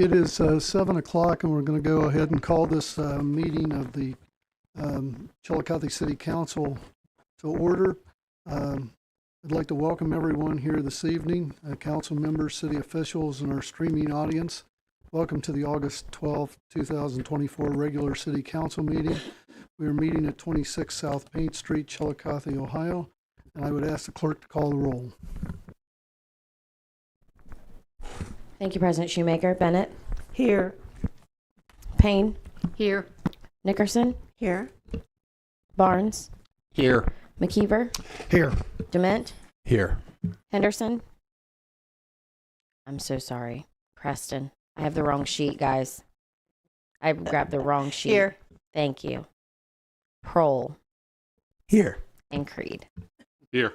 It is 7 o'clock, and we're going to go ahead and call this meeting of the Chiillicothe City Council to order. I'd like to welcome everyone here this evening, council members, city officials, and our streaming audience. Welcome to the August 12th, 2024 regular city council meeting. We are meeting at 26 South Paint Street, Chiillicothe, Ohio, and I would ask the clerk to call the roll. Thank you, President Shoemaker. Bennett? Here. Payne? Here. Nickerson? Here. Barnes? Here. McKeever? Here. Dement? Here. Henderson? I'm so sorry. Preston. I have the wrong sheet, guys. I grabbed the wrong sheet. Here. Thank you. Prohl Here. and Creed. Here.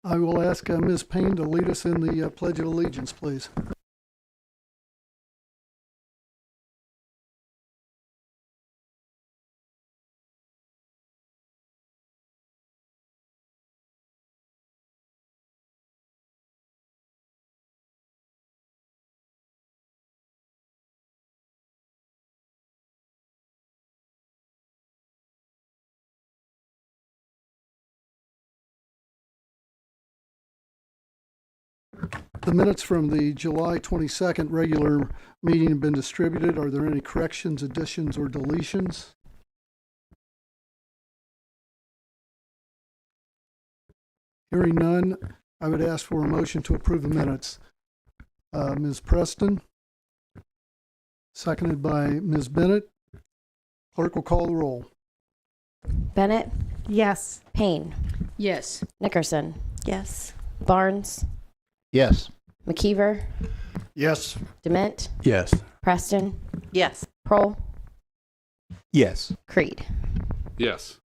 I will ask Ms. Payne to lead us in the Pledge of Allegiance, please. The minutes from the July 22nd regular meeting have been distributed. Are there any corrections, additions, or deletions? Hearing none, I would ask for a motion to approve the minutes. Ms. Preston, seconded by Ms. Bennett. Clerk will call the roll. Bennett? Yes. Payne? Yes. Nickerson? Yes. Barnes? Yes. McKeever? Yes. Dement? Yes. Preston? Yes. Prohl? Yes. Creed. Yes.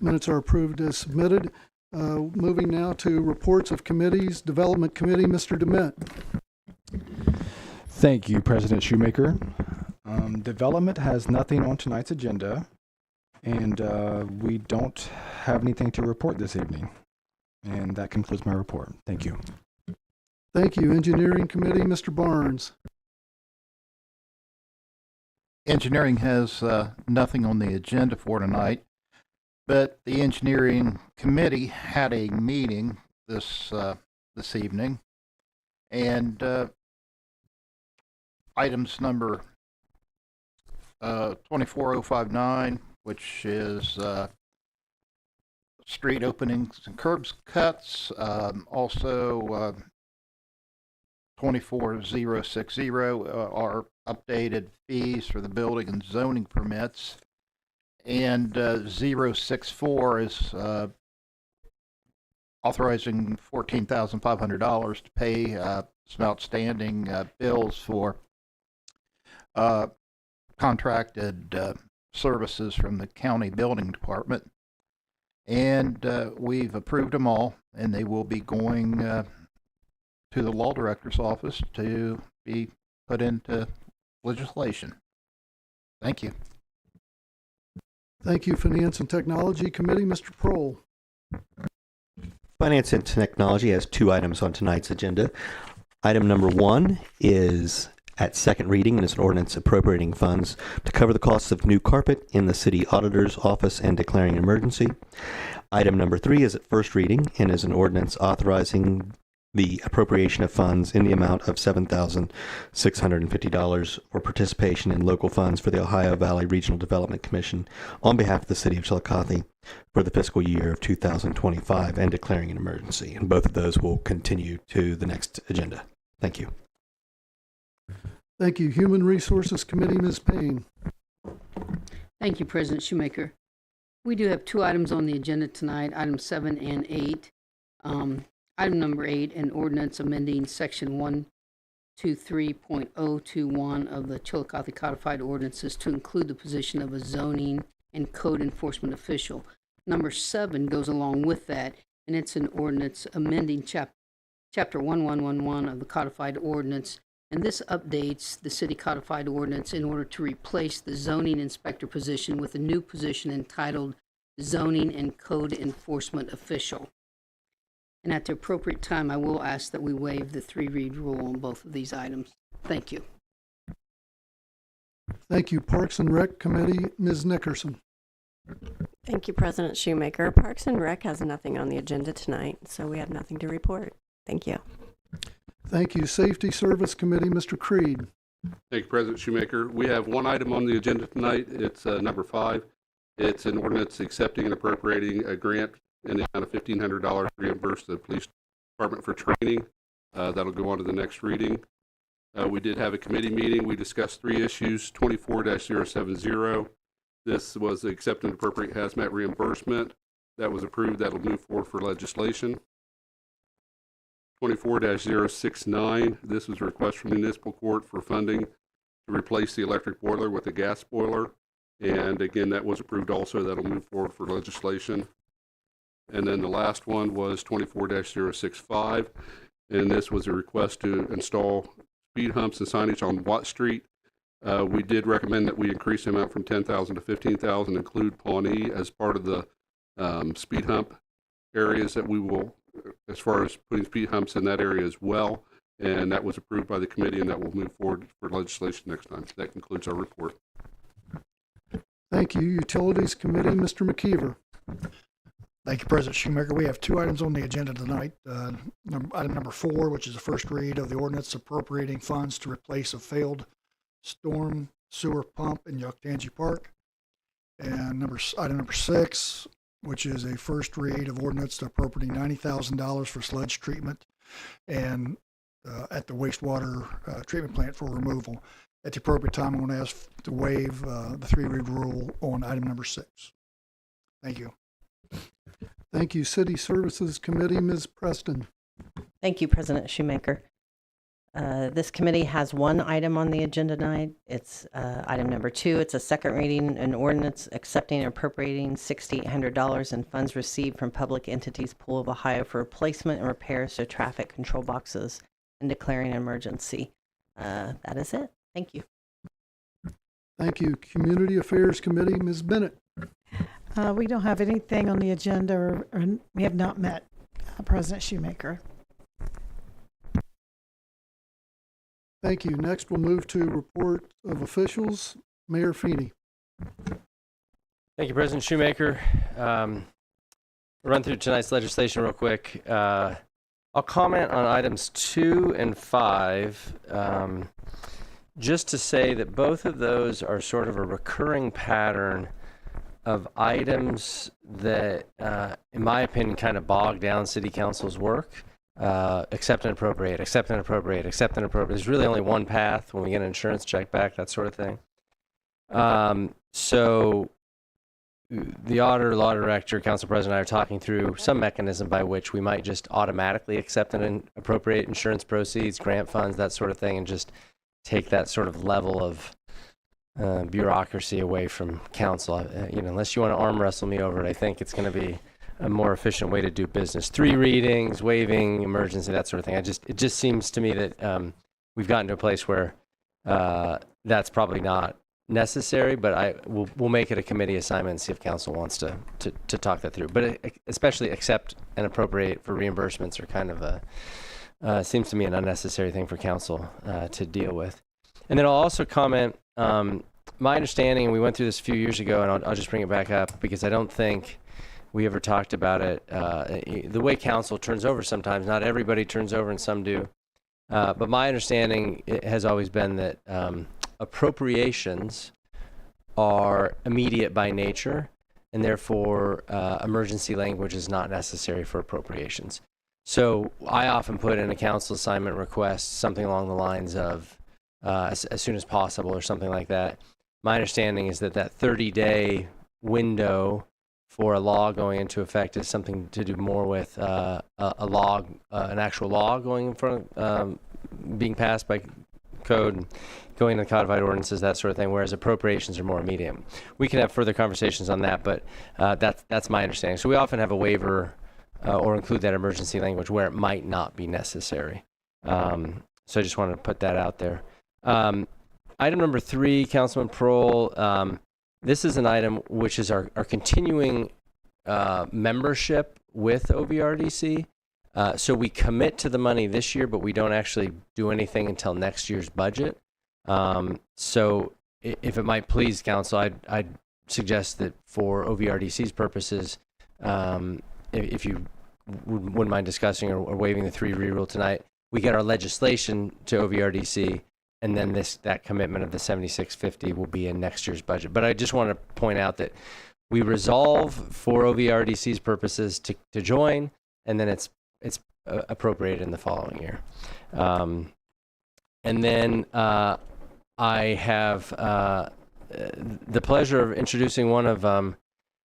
Minutes are approved as submitted. Moving now to reports of committees. Development Committee, Mr. Dement. Thank you, President Shoemaker. Development has nothing on tonight's agenda, and we don't have anything to report this evening. And that concludes my report. Thank you. Thank you. Engineering Committee, Mr. Barnes. Engineering has nothing on the agenda for tonight, but the engineering committee had a meeting this evening, and items number 24059, which is street openings and curbs cuts, also 24060 are updated fees for the building and zoning permits, and 064 is authorizing $14,500 to pay some outstanding bills for contracted services from the county building department. And we've approved them all, and they will be going to the law director's office to be put into legislation. Thank you. Thank you. Finance and Technology Committee, Mr. Prohl. Finance and Technology has two items on tonight's agenda. Item number one is at second reading and is an ordinance appropriating funds to cover the costs of new carpet in the city auditor's office and declaring an emergency. Item number three is at first reading and is an ordinance authorizing the appropriation of funds in the amount of $7,650 for participation in local funds for the Ohio Valley Regional Development Commission on behalf of the city of Chiillicothe for the fiscal year of 2025 and declaring an emergency. And both of those will continue to the next agenda. Thank you. Thank you. Human Resources Committee, Ms. Payne. Thank you, President Shoemaker. We do have two items on the agenda tonight, items 7 and 8. Item number 8, an ordinance amending section 123.021 of the Chiillicothe Codified Ordinances to include the position of a zoning and code enforcement official. Number 7 goes along with that, and it's an ordinance amending chapter 1111 of the Codified Ordinance, and this updates the city codified ordinance in order to replace the zoning inspector position with a new position entitled zoning and code enforcement official. And at the appropriate time, I will ask that we waive the 3-read rule on both of these items. Thank you. Thank you. Parks and Rec Committee, Ms. Nickerson. Thank you, President Shoemaker. Parks and Rec has nothing on the agenda tonight, so we have nothing to report. Thank you. Thank you. Safety Service Committee, Mr. Creed. Thank you, President Shoemaker. We have one item on the agenda tonight. It's number 5. It's an ordinance accepting and appropriating a grant in the amount of $1,500 reimbursed to the police department for training. That'll go on to the next reading. We did have a committee meeting. We discussed 3 issues. 24-070. This was the accept and appropriate hazmat reimbursement. That was approved. That'll move forward for legislation. 24-069. This was a request from municipal court for funding to replace the electric boiler with a gas boiler. And again, that was approved also. That'll move forward for legislation. And then the last one was 24-065. And this was a request to install speed humps and signage on Watt Street. We did recommend that we increase the amount from $10,000 to $15,000, include Pawnee as part of the speed hump areas that we will, as far as putting speed humps in that area as well. And that was approved by the committee, and that will move forward for legislation next time. That concludes our report. Thank you. Utilities Committee, Mr. McKeever. Thank you, President Shoemaker. We have 2 items on the agenda tonight. Item number 4, which is the first read of the ordinance appropriating funds to replace a failed storm sewer pump in Yuctangi Park. And item number 6, which is a first read of ordinance appropriating $90,000 for sludge treatment and at the wastewater treatment plant for removal. At the appropriate time, I'm going to ask to waive the 3-read rule on item number 6. Thank you. Thank you. City Services Committee, Ms. Preston. Thank you, President Shoemaker. This committee has one item on the agenda tonight. It's item number 2. It's a second reading, an ordinance accepting and appropriating $6,800 in funds received from Public Entities Pool of Ohio for replacement and repairs to traffic control boxes and declaring an emergency. That is it. Thank you. Thank you. Community Affairs Committee, Ms. Bennett. We don't have anything on the agenda, or we have not met, President Shoemaker. Thank you. Next, we'll move to report of officials. Mayor Feeney. Thank you, President Shoemaker. Run through tonight's legislation real quick. I'll comment on items 2 and 5, just to say that both of those are sort of a recurring pattern of items that, in my opinion, kind of bog down City Council's work. Accept and appropriate, accept and appropriate, accept and appropriate. There's really only one path when we get an insurance check back, that sort of thing. So the auditor, law director, council president and I are talking through some mechanism by which we might just automatically accept and appropriate insurance proceeds, grant funds, that sort of thing, and just take that sort of level of bureaucracy away from council. Unless you want to arm wrestle me over it, I think it's going to be a more efficient way to do business. 3 readings, waiving, emergency, that sort of thing. It just seems to me that we've gotten to a place where that's probably not necessary, but we'll make it a committee assignment and see if council wants to talk that through. But especially accept and appropriate for reimbursements are kind of seems to me an unnecessary thing for council to deal with. And then I'll also comment, my understanding, and we went through this a few years ago, and I'll just bring it back up because I don't think we ever talked about it. The way council turns over sometimes, not everybody turns over and some do. But my understanding has always been that appropriations are immediate by nature, and therefore emergency language is not necessary for appropriations. So I often put in a council assignment request something along the lines of as soon as possible or something like that. My understanding is that 30-day window for a law going into effect is something to do more with a law, an actual law going in front of, being passed by code, and going into codified ordinances, that sort of thing, whereas appropriations are more immediate. We can have further conversations on that, but that's my understanding. So we often have a waiver or include that emergency language where it might not be necessary. So I just wanted to put that out there. Item number 3, Councilman Prohl, this is an item which is our continuing membership with OVRDC. So we commit to the money this year, but we don't actually do anything until next year's budget. So if it might please council, I'd suggest that for OVRDC's purposes, if you wouldn't mind discussing or waiving the 3 rule tonight, we get our legislation to OVRDC, and then that commitment of the 7650 will be in next year's budget. But I just want to point out that we resolve for OVRDC's purposes to join, and then it's appropriated in the following year. And then I have the pleasure of introducing one of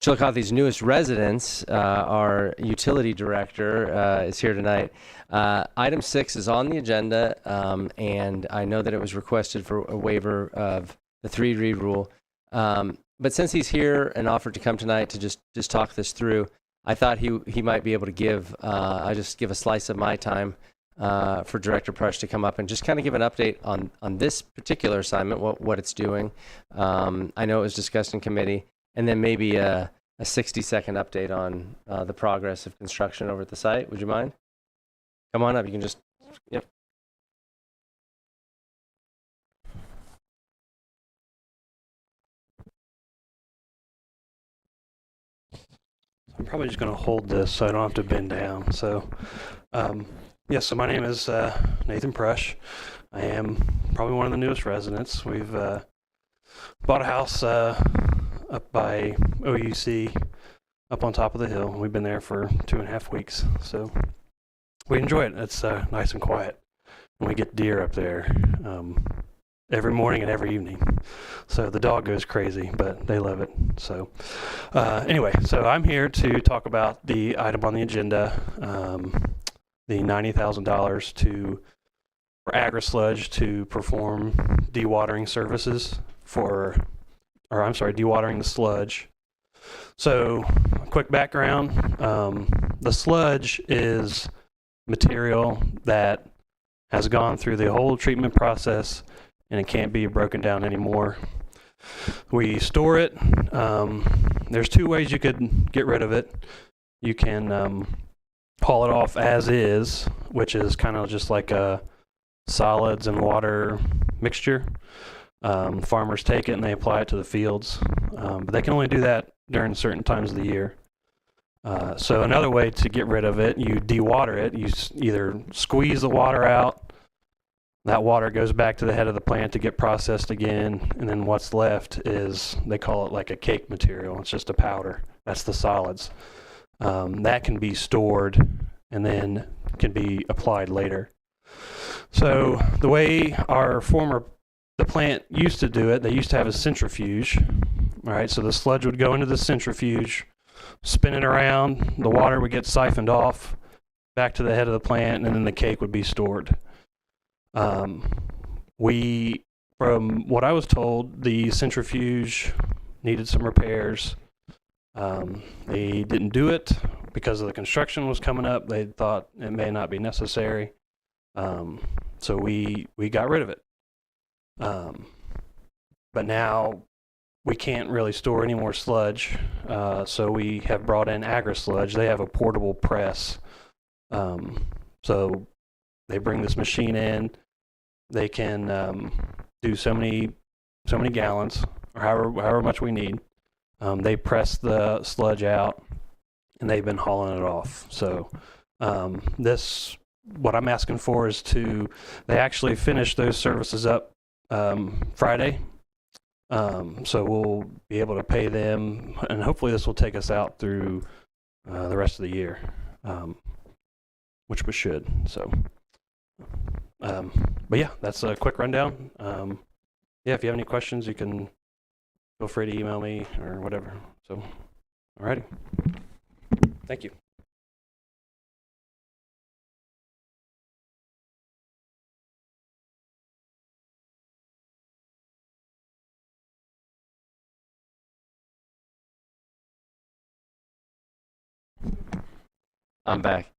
Chiillicothe's newest residents. Our utility director is here tonight. Item 6 is on the agenda, and I know that it was requested for a waiver of the 3 rule. But since he's here and offered to come tonight to just talk this through, I thought he might be able to give I just give a slice of my time for Director Prush to come up and just kind of give an update on this particular assignment, what it's doing. I know it was discussed in committee, and then maybe a 60-second update on the progress of construction over at the site. Would you mind? Come on up. You can just, yep. I'm probably just going to hold this so I don't have to bend down. So, so my name is Nathan Prush. I am probably one of the newest residents. We've bought a house up by OUC, up on top of the hill. We've been there for 2.5 weeks, so we enjoy it. It's nice and quiet. And we get deer up there every morning and every evening. So the dog goes crazy, but they love it. So anyway, so I'm here to talk about the item on the agenda, the $90,000 for agri-sludge to perform dewatering services dewatering the sludge. So quick background, the sludge is material that has gone through the whole treatment process and it can't be broken down anymore. We store it. There's 2 ways you could get rid of it. You can haul it off as is, which is kind of just like a solids and water mixture. Farmers take it and they apply it to the fields, but they can only do that during certain times of the year. So another way to get rid of it, you dewater it. You either squeeze the water out, that water goes back to the head of the plant to get processed again, and then what's left is, they call it like a cake material. It's just a powder. That's the solids. That can be stored and then can be applied later. So the way the plant used to do it, they used to have a centrifuge. All right, so the sludge would go into the centrifuge, spin it around, the water would get siphoned off back to the head of the plant, and then the cake would be stored. From what I was told, the centrifuge needed some repairs. They didn't do it because of the construction was coming up. They thought it may not be necessary. So we got rid of it. But now we can't really store any more sludge. So we have brought in agri-sludge. They have a portable press. So they bring this machine in. They can do so many gallons, or however much we need. They press the sludge out, and they've been hauling it off. So what I'm asking for is they actually finish those services up Friday. So we'll be able to pay them, and hopefully this will take us out through the rest of the year, which we should. So, but yeah, that's a quick rundown. If you have any questions, you can feel free to email me or whatever. So, alrighty. Thank you. I'm back.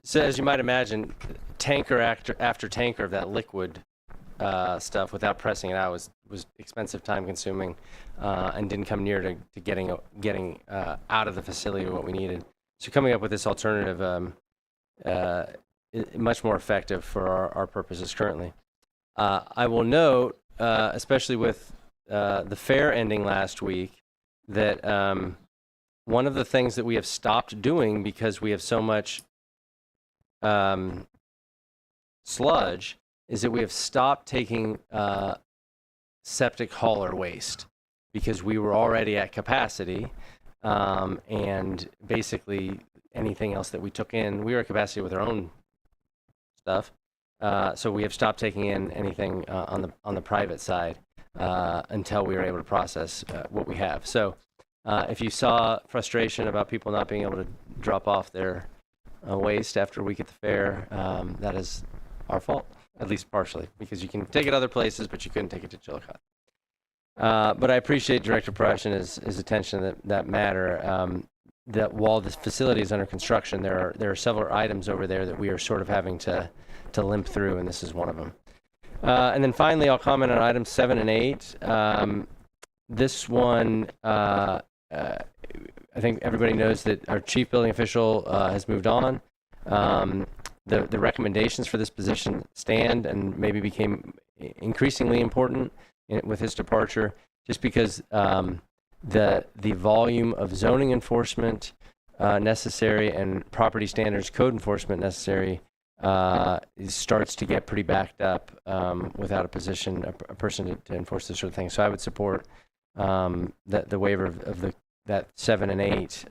So as you might imagine, tanker after tanker of that liquid stuff without pressing it out was expensive, time consuming, and didn't come near to getting out of the facility what we needed. So coming up with this alternative much more effective for our purposes currently. I will note, especially with the fair ending last week, that one of the things that we have stopped doing because we have so much sludge is that we have stopped taking septic hauler waste because we were already at capacity, and basically anything else that we took in, we were at capacity with our own stuff. So we have stopped taking in anything on the private side until we were able to process what we have. So if you saw frustration about people not being able to drop off their waste after a week at the fair, that is our fault, at least partially, because you can take it other places, but you couldn't take it to Chiillicothe. But I appreciate Director Prash and his attention to that matter. That while this facility is under construction, there are several items over there that we are sort of having to limp through, and this is one of them. And then finally, I'll comment on items 7 and 8. This one, I think everybody knows that our chief building official has moved on. The recommendations for this position stand and maybe became increasingly important with his departure, just because the volume of zoning enforcement necessary and property standards code enforcement necessary starts to get pretty backed up without a person to enforce this sort of thing. So I would support the waiver of that 7 and 8.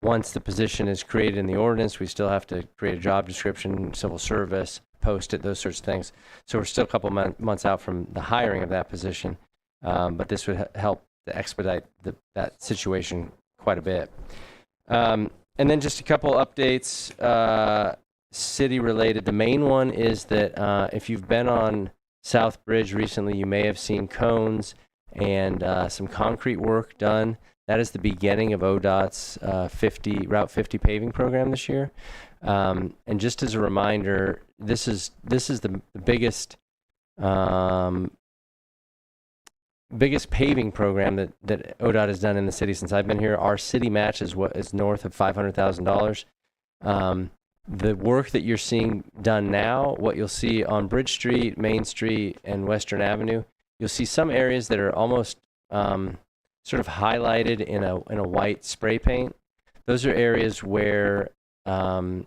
Once the position is created in the ordinance, we still have to create a job description, civil service, post it, those sorts of things. So we're still a couple months out from the hiring of that position, but this would help to expedite that situation quite a bit. And then just a couple updates, city related. The main one is that if you've been on South Bridge recently, you may have seen cones and some concrete work done. That is the beginning of ODOT's Route 50 paving program this year. And just as a reminder, this is the biggest paving program that ODOT has done in the city since I've been here. Our city match is north of $500,000. The work that you're seeing done now, what you'll see on Bridge Street, Main Street, and Western Avenue, you'll see some areas that are almost sort of highlighted in a white spray paint. Those are areas where the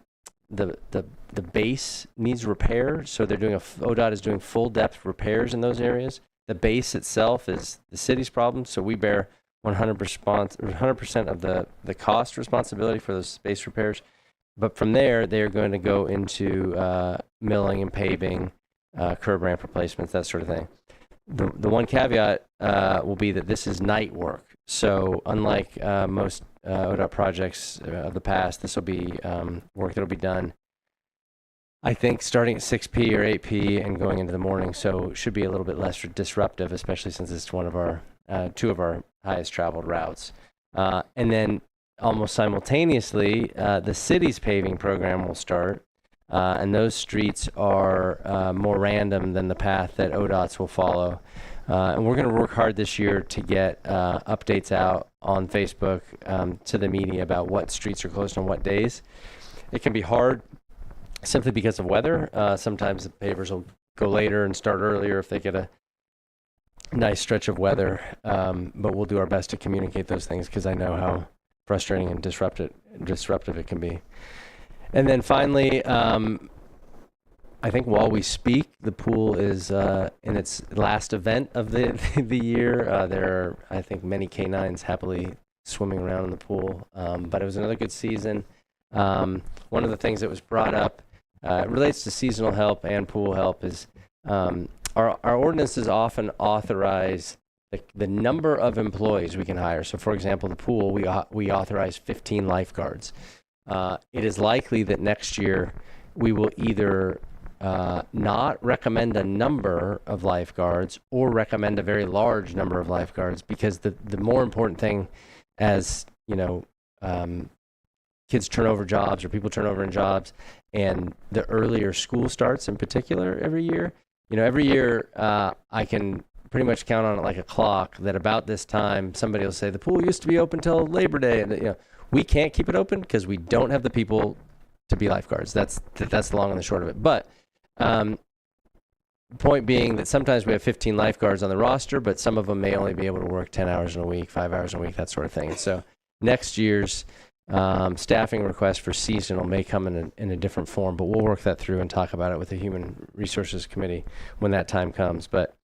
base needs repair. So they're doing ODOT is doing full depth repairs in those areas. The base itself is the city's problem, so we bear 100% of the cost responsibility for those base repairs. But from there, they're going to go into milling and paving, curb ramp replacements, that sort of thing. The one caveat will be that this is night work. So unlike most ODOT projects of the past, this will be work that will be done, I think, starting at 6 p or 8 p and going into the morning. So it should be a little bit less disruptive, especially since it's one of our two of our highest traveled routes. And then almost simultaneously, the city's paving program will start. And those streets are more random than the path that ODOT's will follow. And we're going to work hard this year to get updates out on Facebook to the media about what streets are closed on what days. It can be hard simply because of weather. Sometimes the pavers will go later and start earlier if they get a nice stretch of weather. But we'll do our best to communicate those things because I know how frustrating and disruptive it can be. And then finally, I think while we speak, the pool is in its last event of the year. There are, I think, many canines happily swimming around in the pool. But it was another good season. One of the things that was brought up relates to seasonal help and pool help is our ordinances often authorize the number of employees we can hire. So, for example, the pool, we authorize 15 lifeguards. It is likely that next year we will either not recommend a number of lifeguards or recommend a very large number of lifeguards, because the more important thing, as you know, kids turn over jobs or people turn over in jobs, and the earlier school starts in particular every year. Every year I can pretty much count on it like a clock that about this time somebody will say the pool used to be open till Labor Day, and We can't keep it open because we don't have the people to be lifeguards. That's the long and the short of it. But point being that sometimes we have 15 lifeguards on the roster, but some of them may only be able to work 10 hours in a week, 5 hours in a week, that sort of thing. And so next year's staffing request for seasonal may come in a different form, but we'll work that through and talk about it with the Human Resources Committee when that time comes. But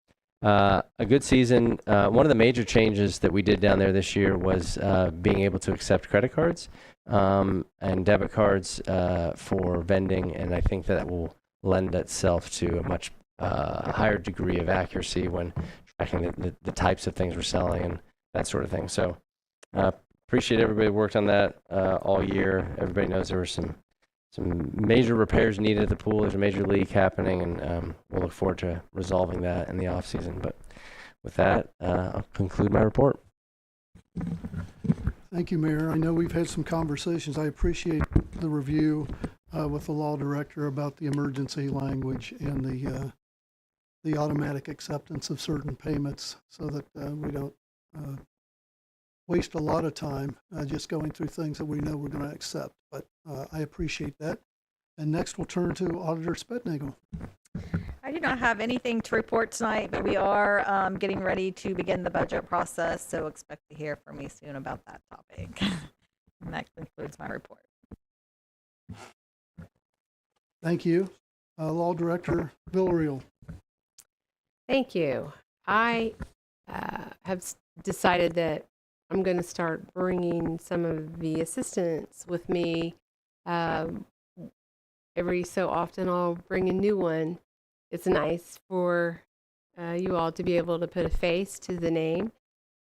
a good season. One of the major changes that we did down there this year was being able to accept credit cards and debit cards for vending, and I think that will lend itself to a much higher degree of accuracy when tracking the types of things we're selling and that sort of thing. So appreciate everybody who worked on that all year. Everybody knows there were some major repairs needed at the pool. There's a major leak happening, and we'll look forward to resolving that in the off season. But with that, I'll conclude my report. Thank you, Mayor. I know we've had some conversations. I appreciate the review with the law director about the emergency language and the automatic acceptance of certain payments so that we don't waste a lot of time just going through things that we know we're going to accept. But I appreciate that. And next we'll turn to Auditor Spetnagel. I do not have anything to report tonight, but we are getting ready to begin the budget process, so expect to hear from me soon about that topic. And that concludes my report. Thank you. Law Director Villarreal. Thank you. I have decided that I'm going to start bringing some of the assistants with me. Every so often I'll bring a new one. It's nice for you all to be able to put a face to the name.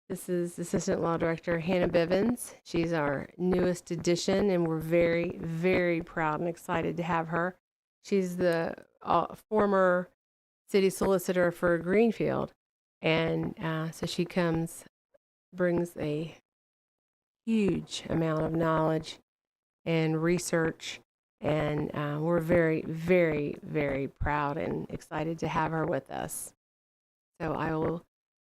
This is Assistant Law Director Hannah Bivens. She's our newest addition, and we're very, very proud and excited to have her. She's the former city solicitor for Greenfield, and so she brings a huge amount of knowledge and research, and we're very, very, very proud and excited to have her with us. So I will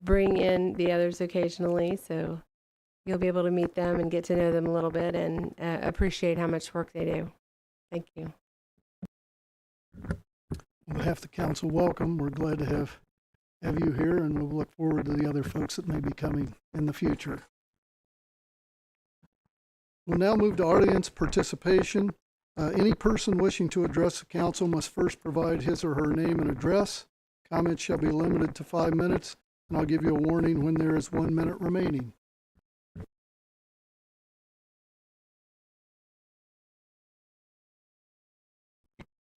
bring in the others occasionally, so you'll be able to meet them and get to know them a little bit and appreciate how much work they do. Thank you. On behalf of the council, welcome. We're glad to have you here, and we'll look forward to the other folks that may be coming in the future. We'll now move to audience participation. Any person wishing to address the council must first provide his or her name and address. Comments shall be limited to 5 minutes, and I'll give you a warning when there is 1 minute remaining.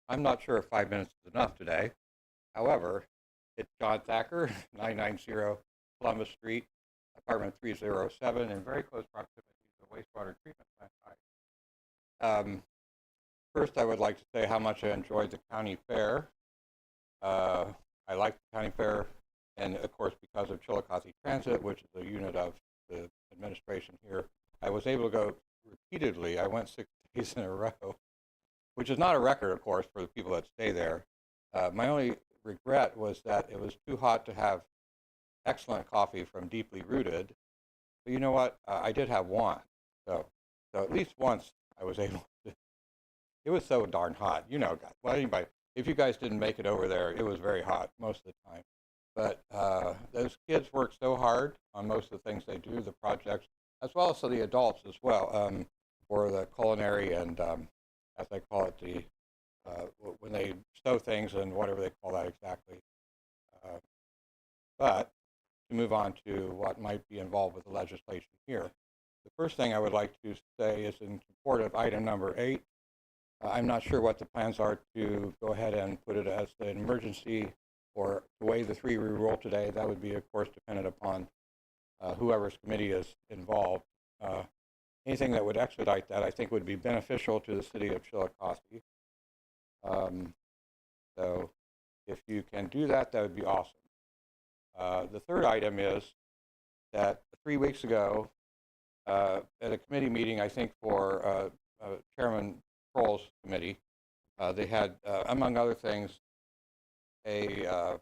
I'm not sure if 5 minutes is enough today. However, it's John Thacker, 990 Columbus Street, apartment 307, in very close proximity to the wastewater treatment plant. First, I would like to say how much I enjoyed the county fair. I like the county fair, and of course, because of Chiillicothe Transit, which is a unit of the administration here, I was able to go repeatedly. I went 6 days in a row, which is not a record, of course, for the people that stay there. My only regret was that it was too hot to have excellent coffee from Deeply Rooted. But you know what? I did have one. So at least once I was able to. It was so darn hot. You know, guys. Well, anybody, if you guys didn't make it over there, it was very hot most of the time. But those kids work so hard on most of the things they do, the projects, as well as the adults as well, for the culinary and, as I call it, the when they stow things and whatever they call that exactly. But to move on to what might be involved with the legislation here. The first thing I would like to say is in support of item number 8. I'm not sure what the plans are to go ahead and put it as an emergency or to waive the 3-read rule today. That would be, of course, dependent upon whoever's committee is involved. Anything that would expedite that, I think, would be beneficial to the city of Chiillicothe. So if you can do that, that would be awesome. The third item is that 3 weeks ago, at a committee meeting, I think for Chairman Kroll's committee, they had, among other things, a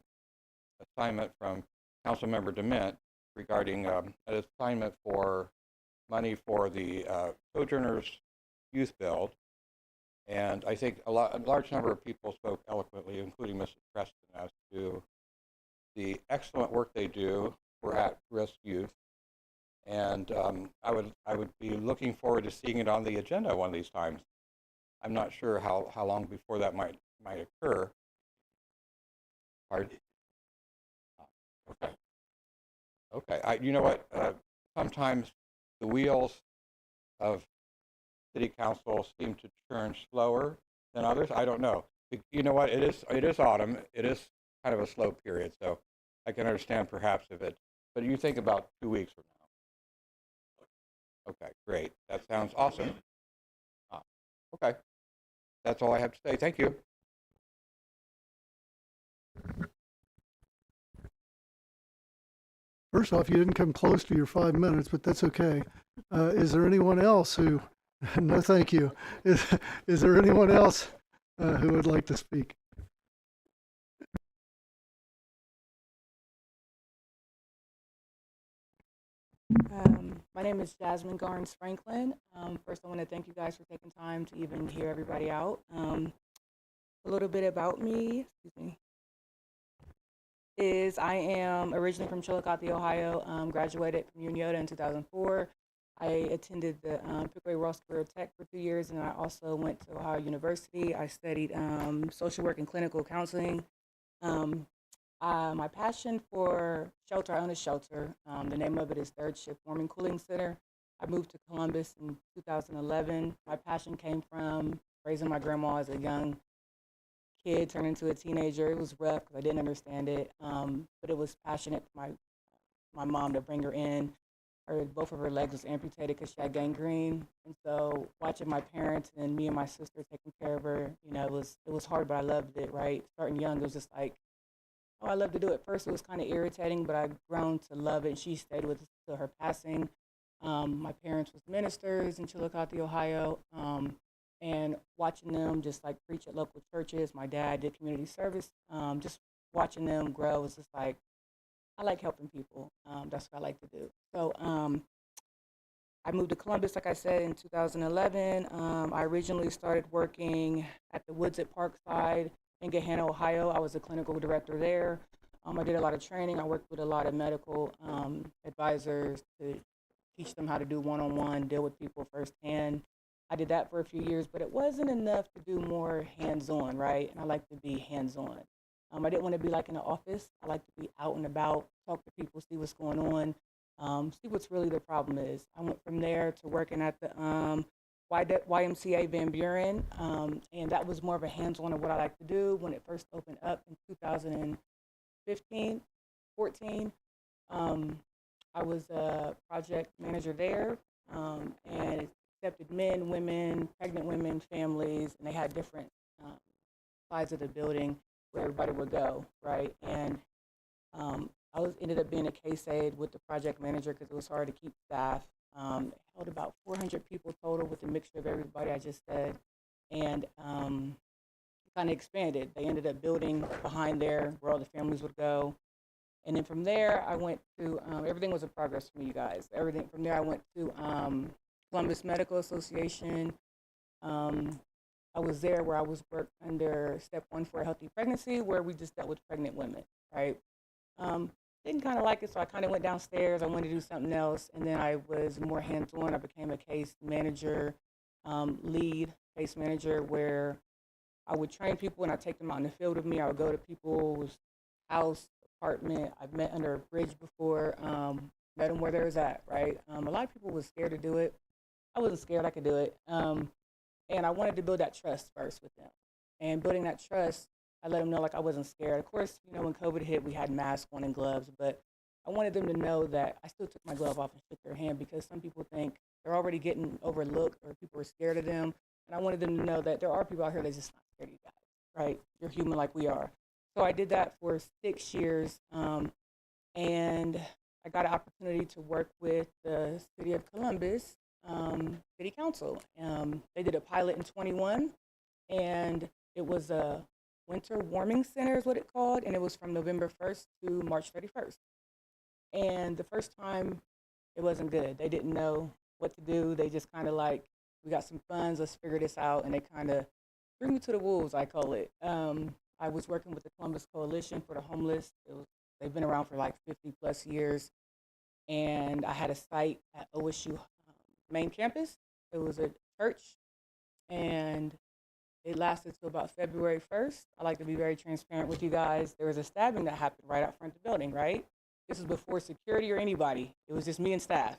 assignment from Councilmember DeMint regarding an assignment for money for the Sojourners Youth Build. And I think a large number of people spoke eloquently, including Mrs. Preston, as to the excellent work they do for at-risk youth. And I would be looking forward to seeing it on the agenda one of these times. I'm not sure how long before that might occur. Pardon? Okay. Okay. You know what? Sometimes the wheels of city council seem to turn slower than others. I don't know. You know what? It is autumn. It is kind of a slow period, so I can understand perhaps if it. But you think about 2 weeks from now. Okay, great. That sounds awesome. Okay. That's all I have to say. Thank you. First off, you didn't come close to your 5 minutes, but that's okay. Is there anyone else who, no thank you. Is there anyone else who would like to speak? My name is Jasmine Garnes Franklin. First, I want to thank you guys for taking time to even hear everybody out. A little bit about me, is I am originally from Chiillicothe, Ohio, graduated from UNIOTA in 2004. I attended the Pickaway Ross Career Tech for 2 years, and I also went to Ohio University. I studied social work and clinical counseling. My passion for shelter, I own a shelter. The name of it is Third Shift Warming Cooling Center. I moved to Columbus in 2011. My passion came from raising my grandma as a young kid, turned into a teenager. It was rough because I didn't understand it, but it was passionate for my mom to bring her in. Both of her legs was amputated because she had gangrene, and so watching my parents and me and my sister taking care of her, it was hard, but I loved it. Right, starting young, it was just like, oh, I love to do it. First, it was kind of irritating, but I've grown to love it. She stayed with us till her passing. My parents was ministers in Chiillicothe, Ohio, and watching them just like preach at local churches. My dad did community service. Just watching them grow was just like, I like helping people. That's what I like to do. So I moved to Columbus, like I said, in 2011. I originally started working at the Woods at Parkside in Gahanna, Ohio. I was a clinical director there. I did a lot of training. I worked with a lot of medical advisors to teach them how to do one-on-one, deal with people firsthand. I did that for a few years, but it wasn't enough to do more hands-on, right? And I like to be hands-on. I didn't want to be like in the office. I like to be out and about, talk to people, see what's going on, see what's really the problem is. I went from there to working at the YMCA Van Buren, and that was more of a hands-on of what I like to do. When it first opened up in 2015, 14, I was a project manager there, and it accepted men, women, pregnant women, families, and they had different sides of the building where everybody would go, right? And I ended up being a case aide with the project manager because it was hard to keep staff. It held about 400 people total with a mixture of everybody I just said, and kind of expanded. They ended up building behind there where all the families would go. And then from there, I went to, everything was a progress for me, you guys. Everything from there, I went to Columbus Medical Association. I was there where I was worked under Step 1 for a Healthy Pregnancy, where we just dealt with pregnant women, right? Didn't kind of like it, so I kind of went downstairs. I wanted to do something else, and then I was more hands-on. I became a case manager, lead case manager, where I would train people and I'd take them out in the field with me. I would go to people's house, apartment. I've met under a bridge before, met them where they was at, right? A lot of people was scared to do it. I wasn't scared, I could do it. And I wanted to build that trust first with them. And building that trust, I let them know like I wasn't scared. Of course, when COVID hit, we had masks on and gloves, but I wanted them to know that I still took my glove off and shook their hand, because some people think they're already getting overlooked or people are scared of them. And I wanted them to know that there are people out here that's just not scared of you guys, right? You're human like we are. So I did that for 6 years, and I got an opportunity to work with the City of Columbus City Council. They did a pilot in 21, and it was a winter warming center is what it called, and it was from November 1st to March 31st. And the first time, it wasn't good. They didn't know what to do. They just kind of like, we got some funds, let's figure this out. And they kind of threw me to the wolves, I call it. I was working with the Columbus Coalition for the Homeless. They've been around for like 50 plus years. And I had a site at OSU main campus. It was a church, and it lasted till about February 1st. I like to be very transparent with you guys. There was a stabbing that happened right out front of the building, right? This was before security or anybody. It was just me and staff.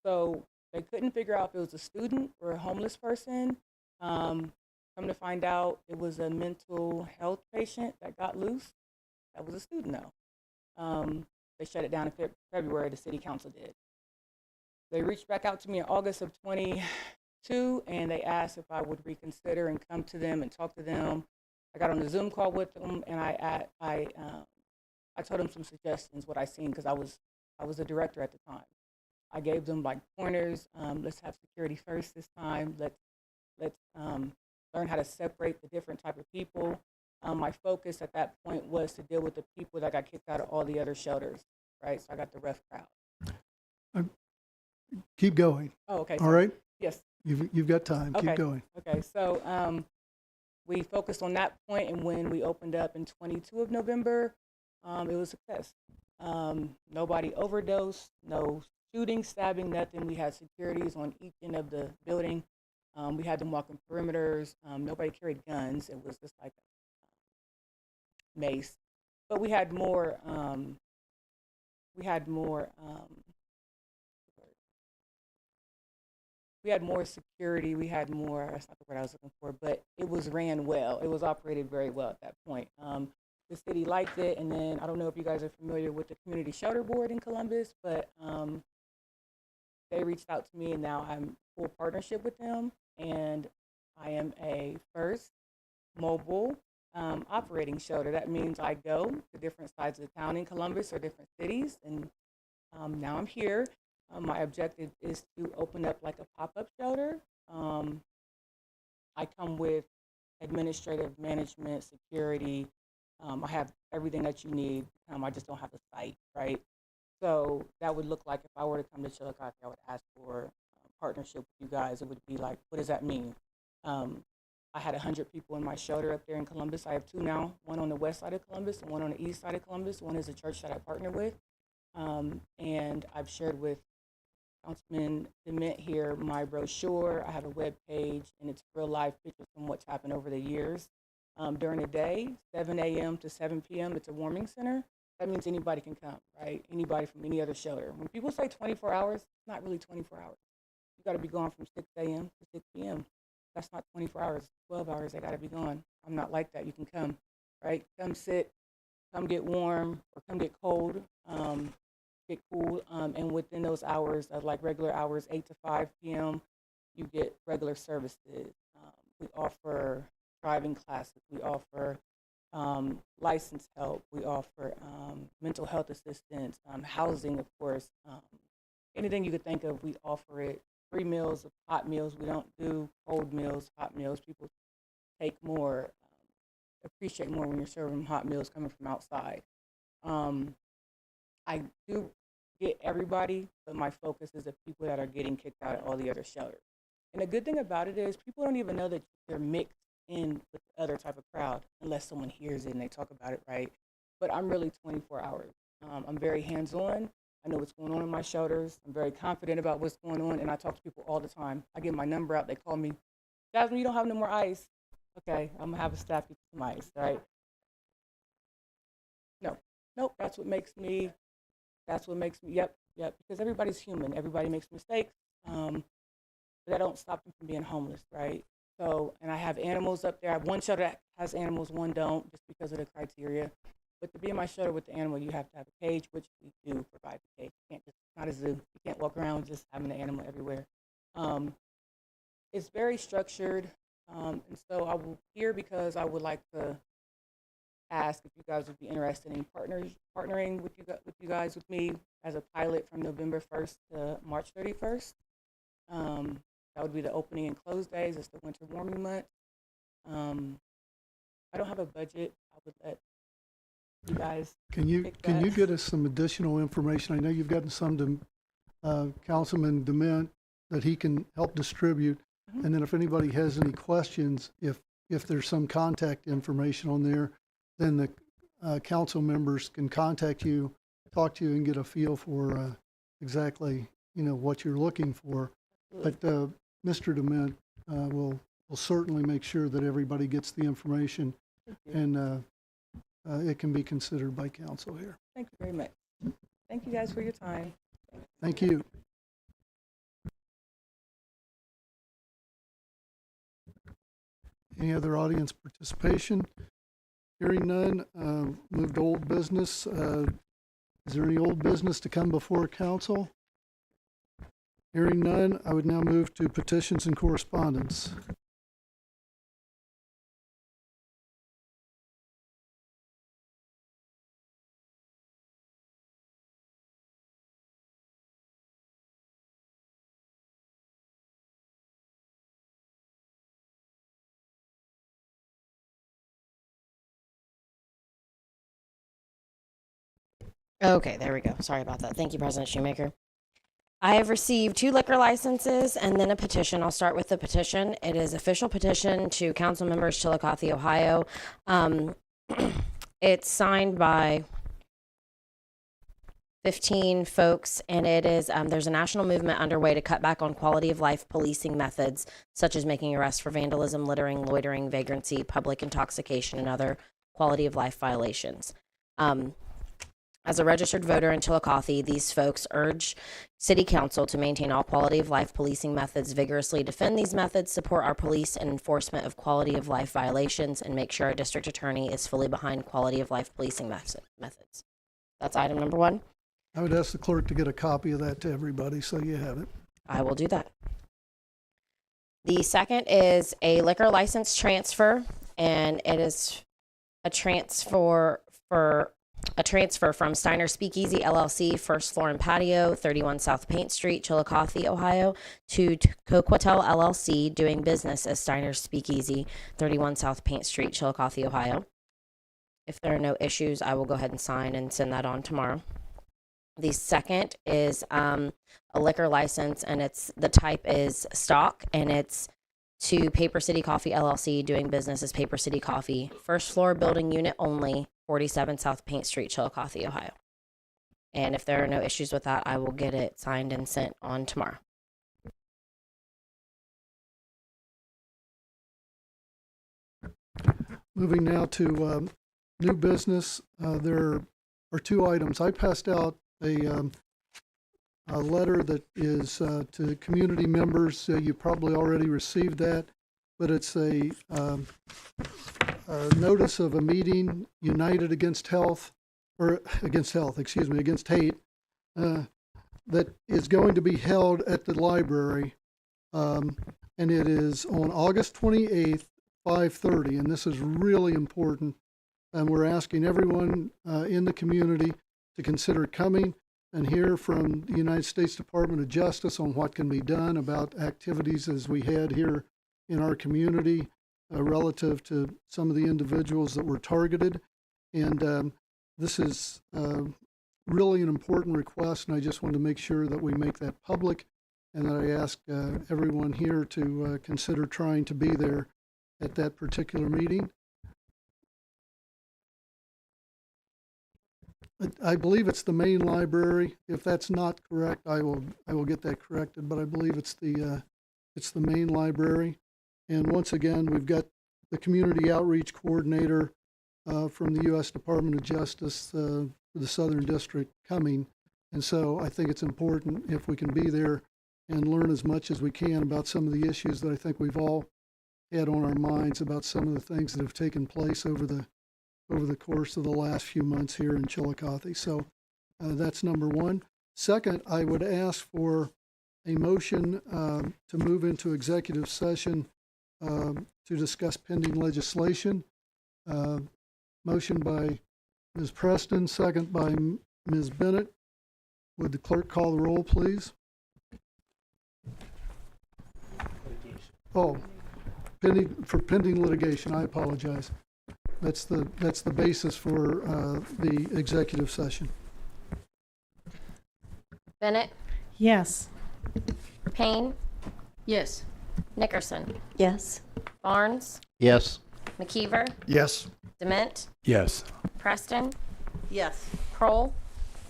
So they couldn't figure out if it was a student or a homeless person. Come to find out, it was a mental health patient that got loose. That was a student, though. They shut it down in February, the city council did. They reached back out to me in August of 22, and they asked if I would reconsider and come to them and talk to them. I got on a Zoom call with them, and I told them some suggestions, what I seen, because I was the director at the time. I gave them like pointers. Let's have security first this time. Let's learn how to separate the different type of people. My focus at that point was to deal with the people that got kicked out of all the other shelters, right? So I got the rough crowd. Keep going. Oh, okay. All right. Yes. You've got time. Okay. Keep going. Okay. So we focused on that point, and when we opened up in 22 of November, it was a success. Nobody overdosed, no shooting, stabbing, nothing. We had securities on each end of the building. We had them walking perimeters. Nobody carried guns. It was just like a mace. But we had more security. We had more, that's not the word I was looking for, but it was ran well. It was operated very well at that point. The city liked it, and then I don't know if you guys are familiar with the Community Shelter Board in Columbus, but they reached out to me, and now I'm in full partnership with them, and I am a first mobile operating shelter. That means I go to different sides of the town in Columbus or different cities, and now I'm here. My objective is to open up like a pop-up shelter. I come with administrative management, security. I have everything that you need. I just don't have a site, right? So that would look like if I were to come to Chiillicothe, I would ask for partnership with you guys. It would be like, what does that mean? I had 100 people in my shelter up there in Columbus. I have 2 now, one on the west side of Columbus and one on the east side of Columbus. One is a church that I partner with. And I've shared with Councilman Dement here my brochure. I have a web page, and it's real life pictures from what's happened over the years. During the day, 7 a.m. to 7 p.m., it's a warming center. That means anybody can come, right? Anybody from any other shelter. When people say 24 hours, it's not really 24 hours. You got to be gone from 6 a.m. to 6 p.m. That's not 24 hours, 12 hours, they got to be gone. I'm not like that. You can come, right? Come sit, come get warm, or come get cold, get cool. And within those hours, like regular hours, 8 to 5 p.m., you get regular services. We offer driving classes. We offer license help. We offer mental health assistance, housing, of course. Anything you could think of, we offer it. Free meals, hot meals. We don't do cold meals, hot meals. People take more, appreciate more when you're serving hot meals coming from outside. I do get everybody, but my focus is the people that are getting kicked out of all the other shelters. And the good thing about it is people don't even know that they're mixed in with the other type of crowd unless someone hears it and they talk about it, right? But I'm really 24 hours. I'm very hands-on. I know what's going on in my shelters. I'm very confident about what's going on, and I talk to people all the time. I get my number out. They call me, Jasmine, you don't have no more ice. Okay, I'm going to have a staff get some ice, right? Nope, that's what makes me, yep, because everybody's human. Everybody makes mistakes, but that don't stop them from being homeless, right? So, and I have animals up there. I have one shelter that has animals, one don't, just because of the criteria. But to be in my shelter with the animal, you have to have a cage, which we do provide the cage. You can't just, not a zoo. You can't walk around just having the animal everywhere. It's very structured. And so I will here because I would like to ask if you guys would be interested in partnering with you guys with me as a pilot from November 1st to March 31st. That would be the opening and close days. It's the winter warming month. I don't have a budget. I would let you guys. Can you get us some additional information? I know you've gotten some to Councilman Dement that he can help distribute. And then if anybody has any questions, if there's some contact information on there, then the council members can contact you, talk to you, and get a feel for exactly, what you're looking for. But Mr. DeMint will certainly make sure that everybody gets the information, and it can be considered by council here. Thank you very much. Thank you guys for your time. Thank you. Any other audience participation? Hearing none, move to old business. Is there any old business to come before council? Hearing none, I would now move to petitions and correspondence. Okay, there we go. Sorry about that. Thank you, President Shoemaker. I have received 2 liquor licenses and then a petition. I'll start with the petition. It is official petition to council members, Chiillicothe, Ohio. It's signed by 15 folks, and it is there's a national movement underway to cut back on quality of life policing methods, such as making arrests for vandalism, littering, loitering, vagrancy, public intoxication, and other quality of life violations. As a registered voter in Chiillicothe, these folks urge City Council to maintain all quality of life policing methods, vigorously defend these methods, support our police and enforcement of quality of life violations, and make sure our district attorney is fully behind quality of life policing methods. That's item number 1. I would ask the clerk to get a copy of that to everybody so you have it. I will do that. The second is a liquor license transfer, and it is a transfer from Steiner Speakeasy LLC, first floor and patio, 31 South Paint Street, Chiillicothe, Ohio, to Coquetel LLC, doing business as Steiner Speakeasy, 31 South Paint Street, Chiillicothe, Ohio. If there are no issues, I will go ahead and sign and send that on tomorrow. The second is a liquor license, and the type is stock, and it's to Paper City Coffee LLC, doing business as Paper City Coffee, first floor building unit only, 47 South Paint Street, Chiillicothe, Ohio. And if there are no issues with that, I will get it signed and sent on tomorrow. Moving now to new business, there are 2 items. I passed out a letter that is to community members. You probably already received that, but it's a notice of a meeting, United Against Hate, that is going to be held at the library, and it is on August 28th, 5:30, and this is really important, and we're asking everyone in the community to consider coming and hear from the United States Department of Justice on what can be done about activities as we had here in our community relative to some of the individuals that were targeted. And this is really an important request, and I just wanted to make sure that we make that public and that I ask everyone here to consider trying to be there at that particular meeting. I believe it's the main library. If that's not correct, I will get that corrected, but I believe it's the main library. And once again, we've got the community outreach coordinator from the U.S. Department of Justice for the Southern District coming. And so I think it's important if we can be there and learn as much as we can about some of the issues that I think we've all had on our minds about some of the things that have taken place over the course of the last few months here in Chiillicothe. So that's number 1. Second, I would ask for a motion to move into executive session to discuss pending legislation. Motion by Ms. Preston, second by Ms. Bennett. Would the clerk call the roll, please? Oh, pending litigation. I apologize. That's the basis for the executive session. Bennett? Yes. Payne, Yes. Nickerson, Yes. Barnes, Yes. McKeever, Yes. Dement, Yes. Preston, Yes. Kroll,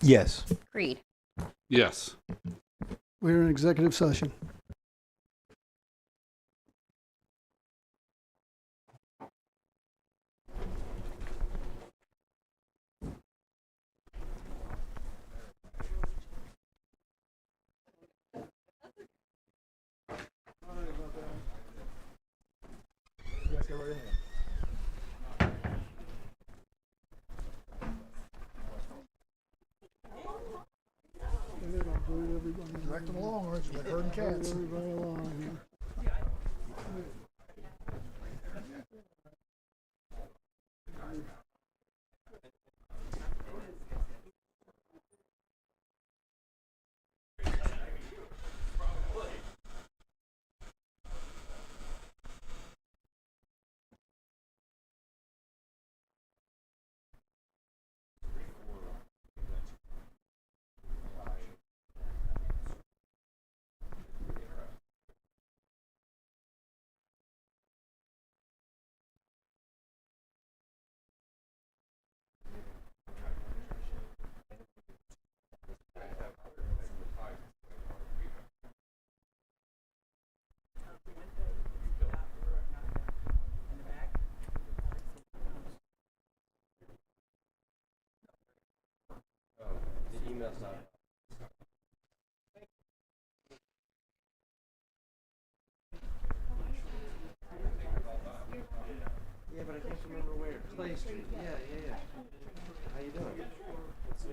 Yes. Creed. Yes. We're in executive session. Direct them along, or it's like herding cats. Everybody along here. Yeah, but I can't remember where. Clay Street. Yeah, yeah, yeah. How you doing? What's new?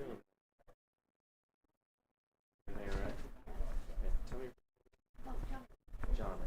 Everything all right? Yeah, tell me. John.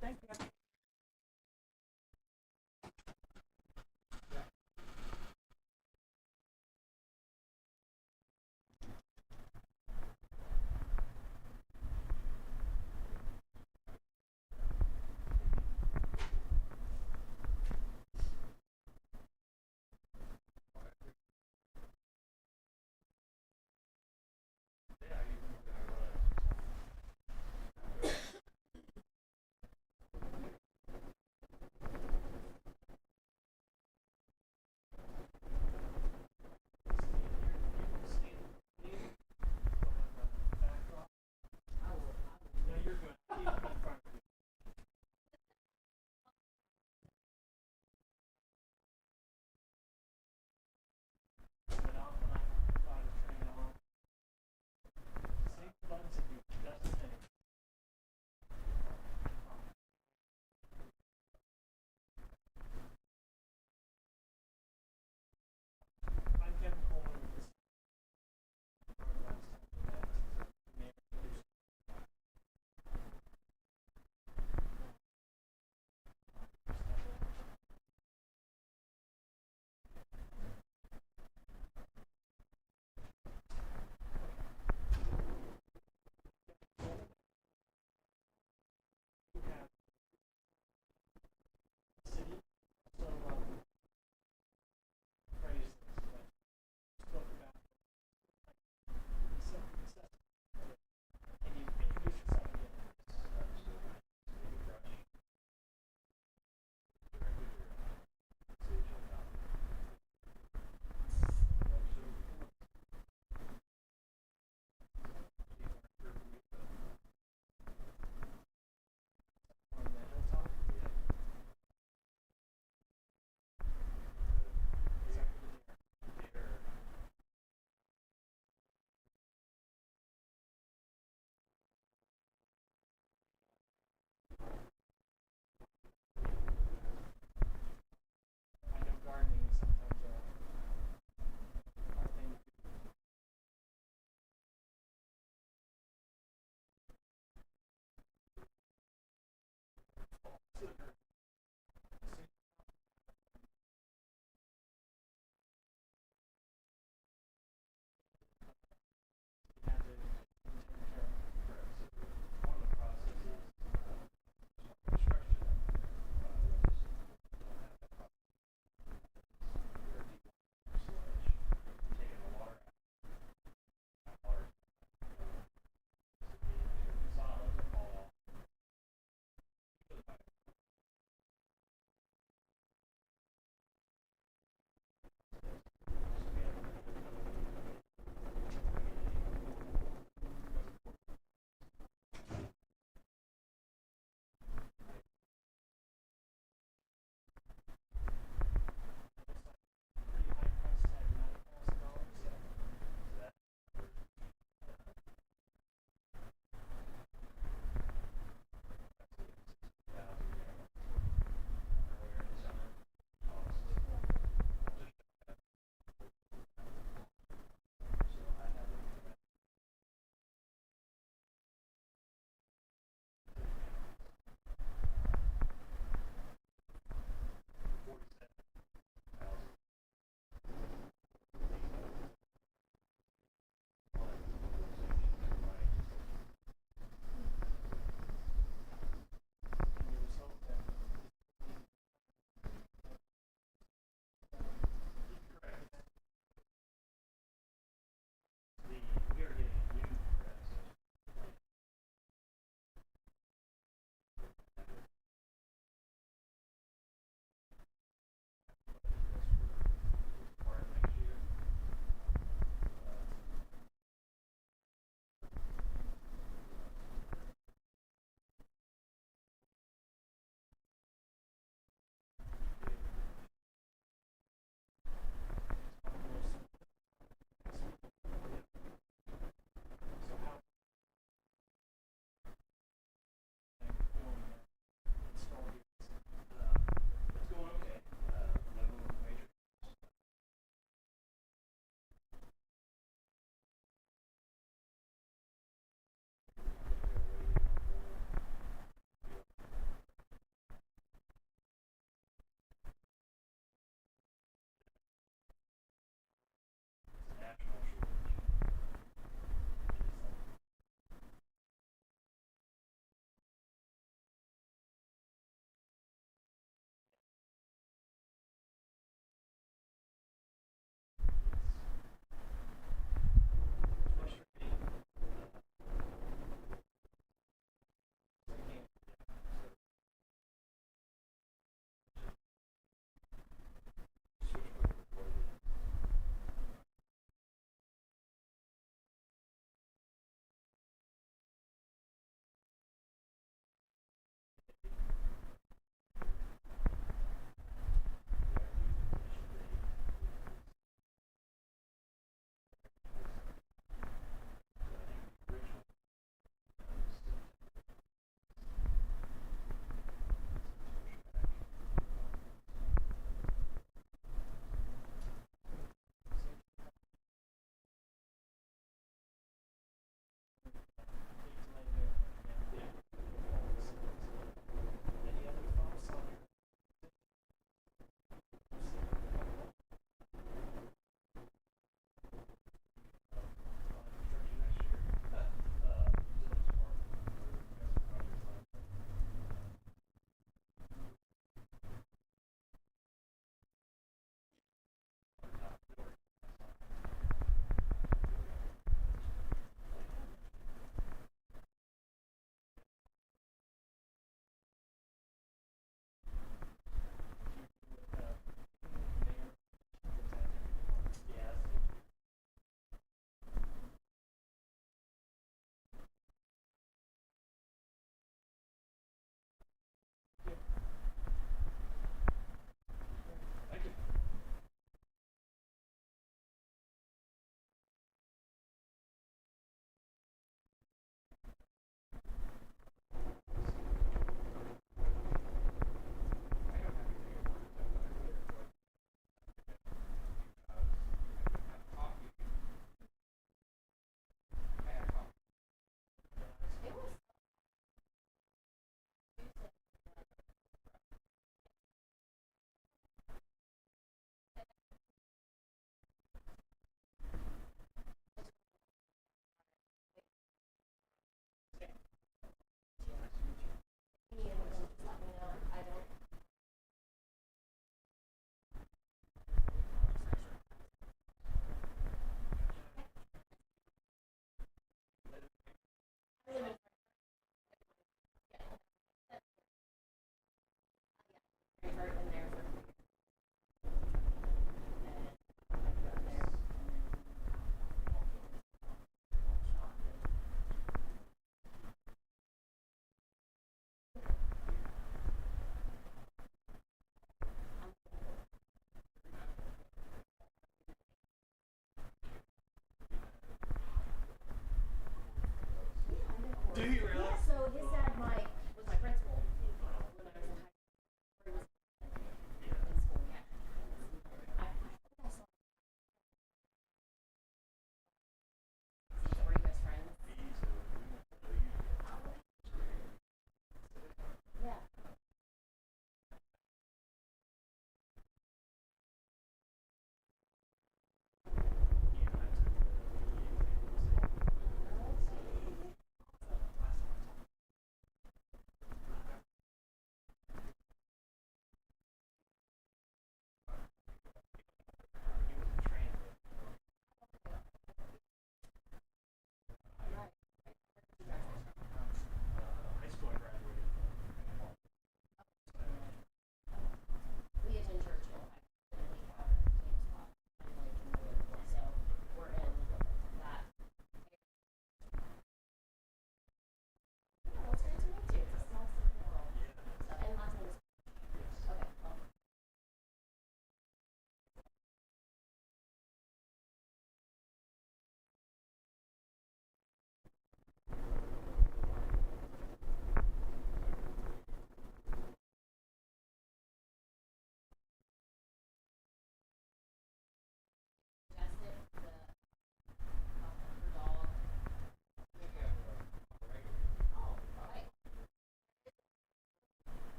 Thank you.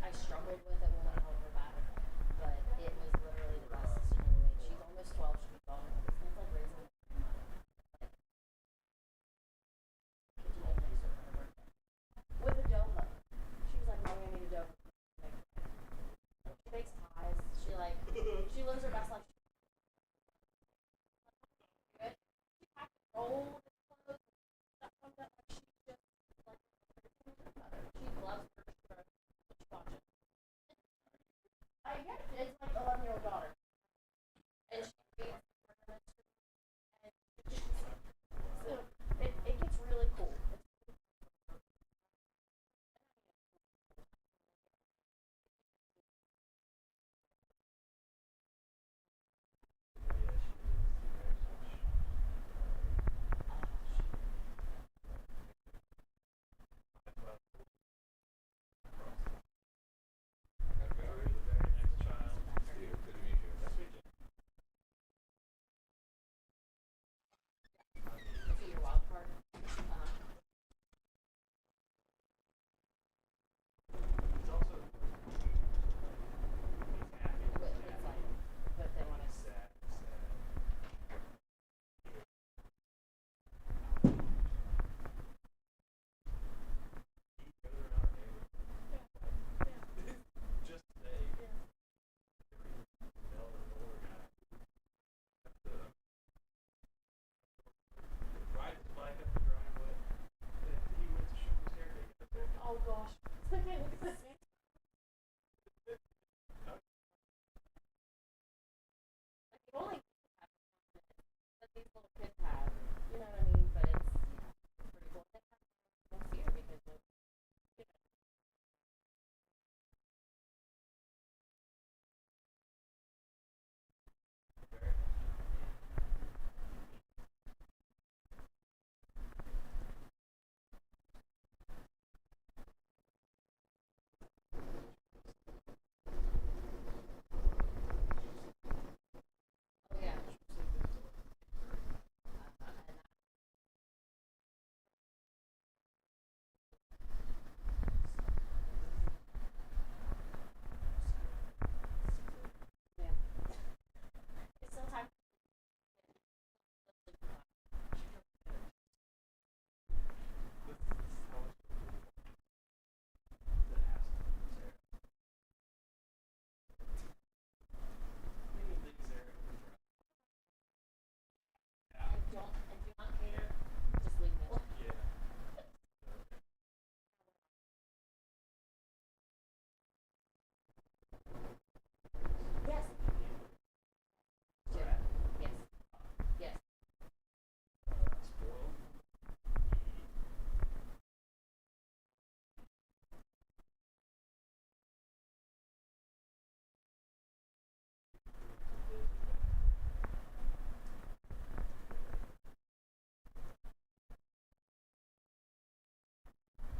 I struggled with it when I held her back, but it was literally the best decision we made. She's almost 12. She'll be 12. It's like raising a grandmother. Like, could you make next year for her birthday? With a dough. She was like, Mommy, I need a dough. She makes pies. She lives her best life. Good. She packs gold and clothes and stuff like that. Like, she's just like a grandmother. She loves her. I get it. It's like 11-year-old daughter. And she reads and so it gets really cool. Oh gosh. Okay, look at this. Like you only have that these little kids have. You know what I mean? But it's pretty cool. They have next year because of it's still time. And do not cater. Just leave me alone. Yes. Yes. Yes.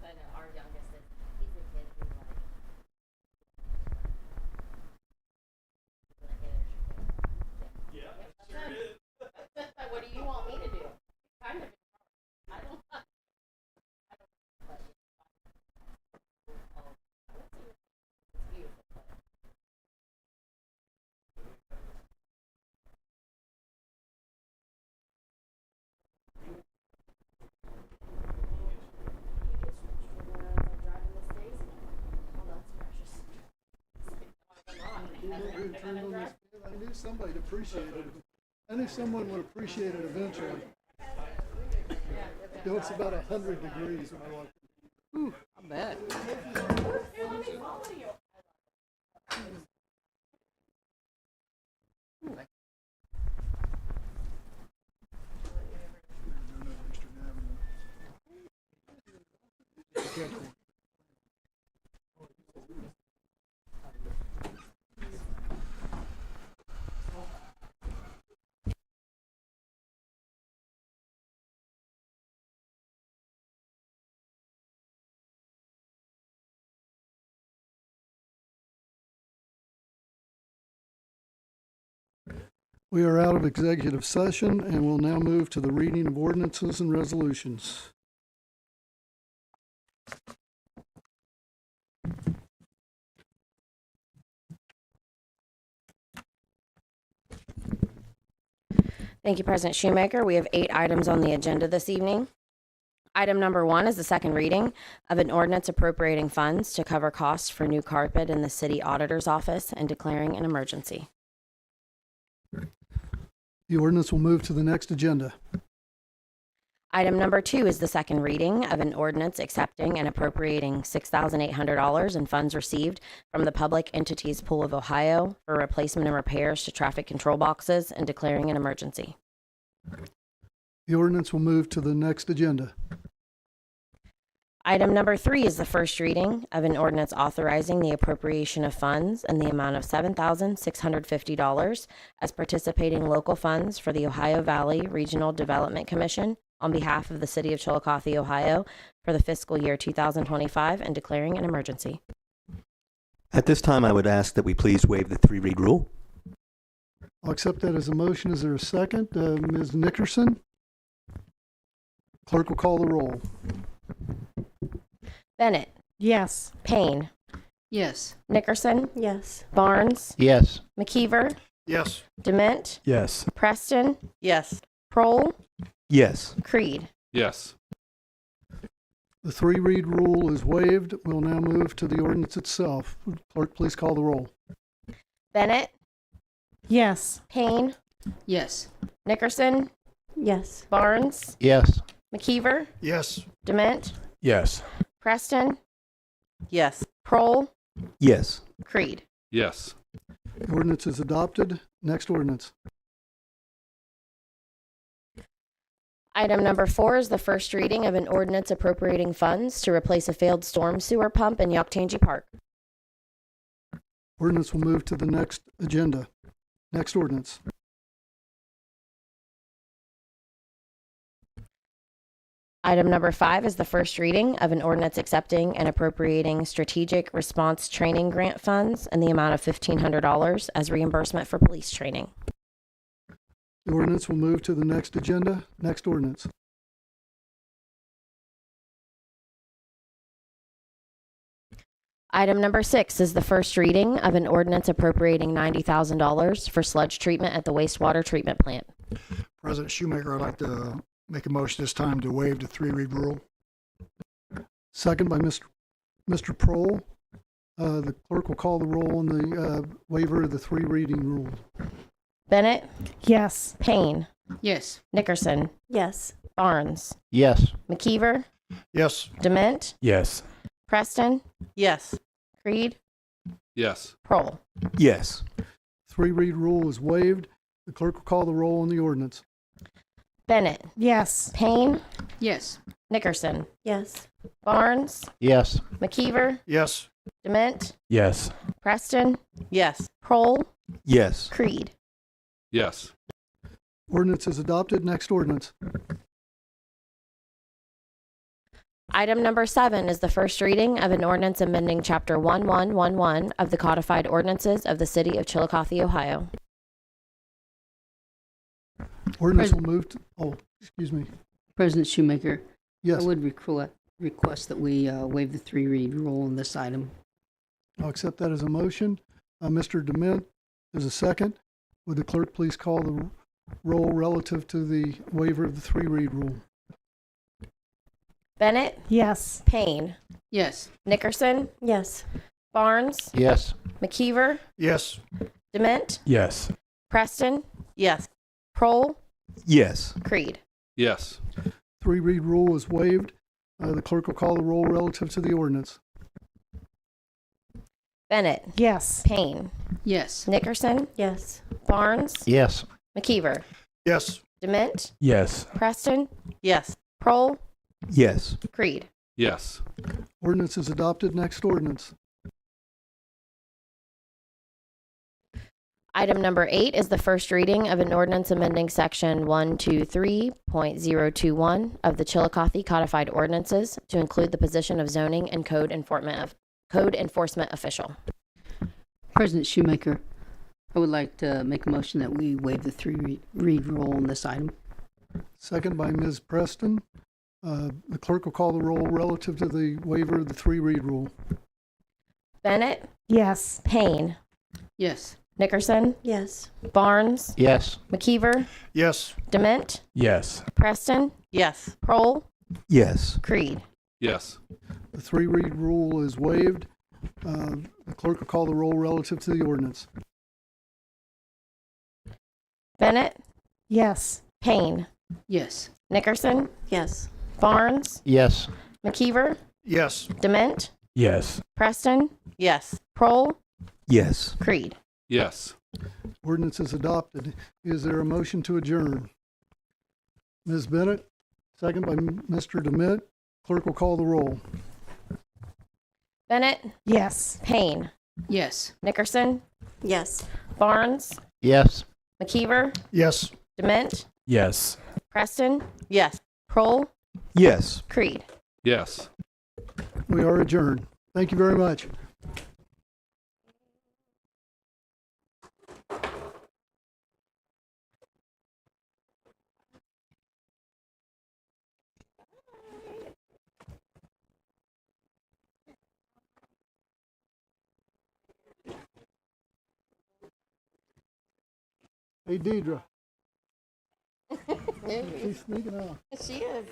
I know our youngest is he's a kid who like hey, there's your kid. Yeah. Yep, sure is. What do you want me to do? Kind of. I don't. But it's beautiful. I knew somebody'd appreciate it. I knew someone would appreciate it eventually. You know, it's about 100 degrees when I walk. Ooh, I bet. Here, let me follow you. Okay. We are out of executive session and will now move to the reading of ordinances and resolutions. Thank you, President Shoemaker. We have 8 items on the agenda this evening. Item number 1 is the second reading of an ordinance appropriating funds to cover costs for new carpet in the city auditor's office and declaring an emergency. The ordinance will move to the next agenda. Item number 2 is the second reading of an ordinance accepting and appropriating $6,800 in funds received from the Public Entities Pool of Ohio for replacement and repairs to traffic control boxes and declaring an emergency. The ordinance will move to the next agenda. Item number 3 is the first reading of an ordinance authorizing the appropriation of funds in the amount of $7,650 as participating local funds for the Ohio Valley Regional Development Commission on behalf of the City of Chiillicothe, Ohio, for the fiscal year 2025 and declaring an emergency. At this time, I would ask that we please waive the 3-read rule. I'll accept that as a motion. Is there a second? Ms. Nickerson? Clerk will call the roll. Bennett. Yes. Payne. Yes. Nickerson. Yes. Barnes. Yes. McKeever. Yes. Dement. Yes. Preston. Yes. Prohl. Yes. Creed. Yes. The 3-read rule is waived. We'll now move to the ordinance itself. Clerk, please call the roll. Bennett. Yes. Payne. Yes. Nickerson. Yes. Barnes. Yes. McKeever. Yes. Dement. Yes. Preston. Yes. Prohl. Yes. Creed. Yes. The ordinance is adopted. Next ordinance. Item number 4 is the first reading of an ordinance appropriating funds to replace a failed storm sewer pump in Yoctangi Park. Ordinance will move to the next agenda. Next ordinance. Item number 5 is the first reading of an ordinance accepting and appropriating strategic response training grant funds in the amount of $1,500 as reimbursement for police training. The ordinance will move to the next agenda. Next ordinance. Item number 6 is the first reading of an ordinance appropriating $90,000 for sludge treatment at the wastewater treatment plant. President Shoemaker, I'd like to make a motion this time to waive the 3-read rule. Second by Mr. Prohl. The clerk will call the roll on the waiver of the 3-reading rule. Bennett. Yes. Payne. Yes. Nickerson. Yes. Barnes. Yes. McKeever. Yes. Dement. Yes. Preston. Yes. Creed. Yes. Prohl. Yes. 3-read rule is waived. The clerk will call the roll on the ordinance. Bennett. Yes. Payne. Yes. Nickerson. Yes. Barnes. Yes. McKeever. Yes. Dement. Yes. Preston. Yes. Prohl. Yes. Creed. Yes. Ordinance is adopted. Next ordinance. Item number 7 is the first reading of an ordinance amending Chapter 1111 of the Codified Ordinances of the City of Chiillicothe, Ohio. Ordinance will move to, excuse me. President Shoemaker. Yes. I would request that we waive the 3-read rule on this item. I'll accept that as a motion. Mr. Dement is a second. Would the clerk please call the roll relative to the waiver of the 3-read rule? Bennett. Yes. Payne. Yes. Nickerson. Yes. Barnes. Yes. McKeever. Yes. Dement. Yes. Preston. Yes. Prohl. Yes. Creed. Yes. 3-read rule is waived. The clerk will call the roll relative to the ordinance. Bennett. Yes. Payne. Yes. Nickerson. Yes. Barnes. Yes. McKeever. Yes. Dement. Yes. Preston. Yes. Prohl. Yes. Creed. Yes. Ordinance is adopted. Next ordinance. Item number 8 is the first reading of an ordinance amending Section 123.021 of the Chiillicothe Codified Ordinances to include the position of zoning and code enforcement official. President Shoemaker. I would like to make a motion that we waive the three-read rule on this item. Second by Ms. Preston. The clerk will call the roll relative to the waiver of the 3-read rule. Bennett, Yes. Payne, Yes. Nickerson, Yes. Barnes, Yes. McKeever, Yes. Dement, Yes. Preston, Yes. Prohl, Yes. Creed. Yes. The 3-read rule is waived. The clerk will call the roll relative to the ordinance. Bennett, Yes. Payne, Yes. Nickerson, Yes. Barnes, Yes. McKeever, Yes. Dement, Yes. Preston, Yes. Prohl, Yes. Creed. Yes. Ordinance is adopted. Is there a motion to adjourn? Ms. Bennett, second by Mr. Dement. Clerk will call the roll. Bennett, Yes. Payne, Yes. Nickerson, Yes. Barnes, Yes. McKeever, Yes. Dement, Yes. Preston, Yes. Prohl, Yes. Creed. Yes. We are adjourned. Thank you very much. Hey, Deidre. She's sneaking out. She is.